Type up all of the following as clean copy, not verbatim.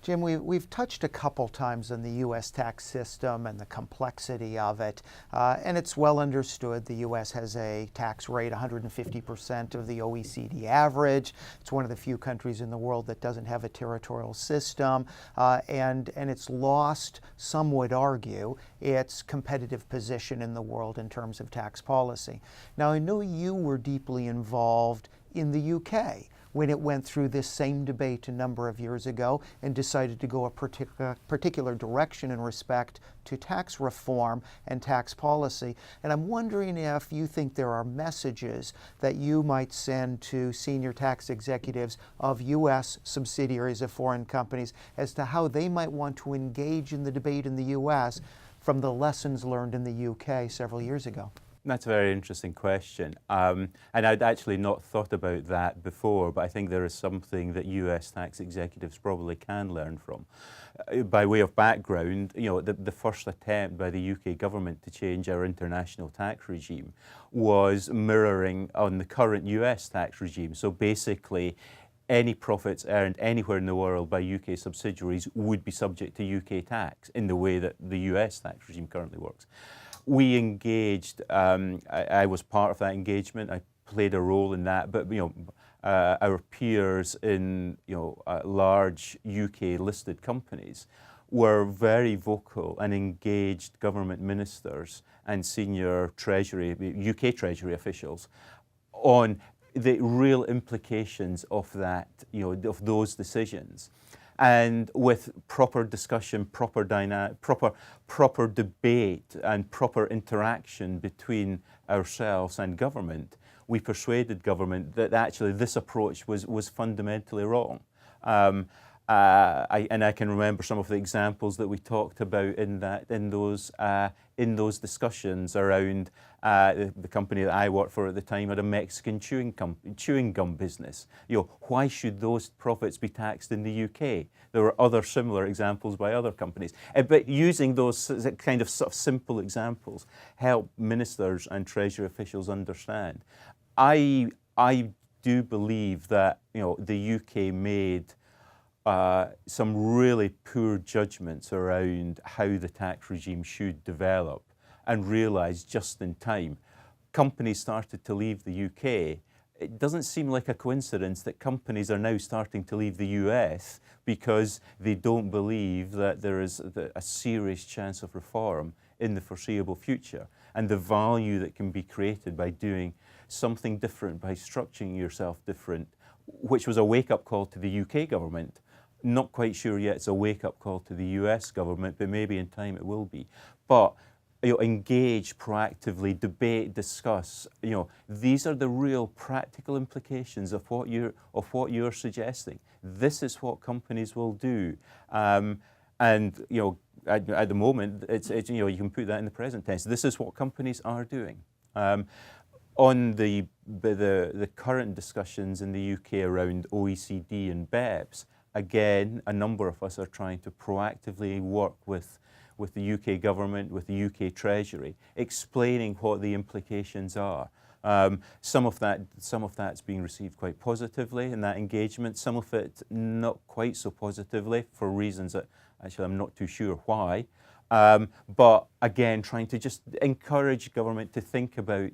Jim, we've touched a couple times on the U.S. tax system and the complexity of it, and it's well understood the U.S. has a tax rate 150% of the OECD average. It's one of the few countries in the world that doesn't have a territorial system, and it's lost, some would argue, its competitive position in the world in terms of tax policy. Now, I know you were deeply involved in the UK when it went through this same debate a number of years ago and decided to go a particular direction in respect to tax reform and tax policy. And I'm wondering if you think there are messages that you might send to senior tax executives of U.S. subsidiaries of foreign companies as to how they might want to engage in the debate in the U.S. from the lessons learned in the UK several years ago. That's a very interesting question. And I'd actually not thought about that before, but I think there is something that US tax executives probably can learn from. By way of background, the first attempt by the UK government to change our international tax regime was mirroring on the current US tax regime. So basically, any profits earned anywhere in the world by UK subsidiaries would be subject to UK tax in the way that the US tax regime currently works. We engaged, I was part of that engagement, I played a role in that, but our peers in large UK listed companies were very vocal and engaged government ministers and senior UK Treasury officials on the real implications of that, of those decisions. And with proper discussion, proper debate and proper interaction between ourselves and government, we persuaded government that actually this approach was fundamentally wrong. And I can remember some of the examples that we talked about in those discussions around the company that I worked for at the time had a Mexican chewing gum business. Why should those profits be taxed in the UK? There were other similar examples by other companies. But using those kind of sort of simple examples help ministers and Treasury officials understand. I do believe that the UK made some really poor judgments around how the tax regime should develop and realised just in time. Companies started to leave the UK. It doesn't seem like a coincidence that companies are now starting to leave the US because they don't believe that there is a serious chance of reform in the foreseeable future, and the value that can be created by doing something different, by structuring yourself different, which was a wake-up call to the UK government. Not quite sure yet it's a wake-up call to the US government, but maybe in time it will be. But engage proactively, debate, discuss. These are the real practical implications of what you're suggesting. This is what companies will do, and at the moment, it's you can put that in the present tense. This is what companies are doing. On the current discussions in the UK around OECD and BEPS, again, a number of us are trying to proactively work with the UK government, with the UK Treasury, explaining what the implications are. Some of that's being received quite positively in that engagement, some of it not quite so positively for reasons that actually I'm not too sure why. But again, trying to just encourage government to think about,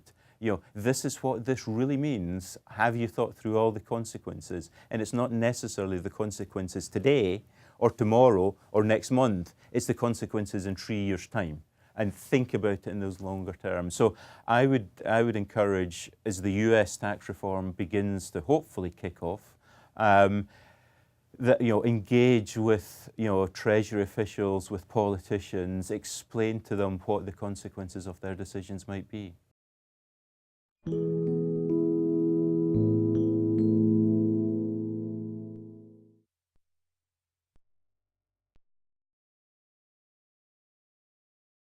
this is what this really means. Have you thought through all the consequences? And it's not necessarily the consequences today or tomorrow or next month. It's the consequences in 3 years' time. And think about it in those longer terms. So I would encourage, as the US tax reform begins to hopefully kick off, that engage with Treasury officials, with politicians, explain to them what the consequences of their decisions might be.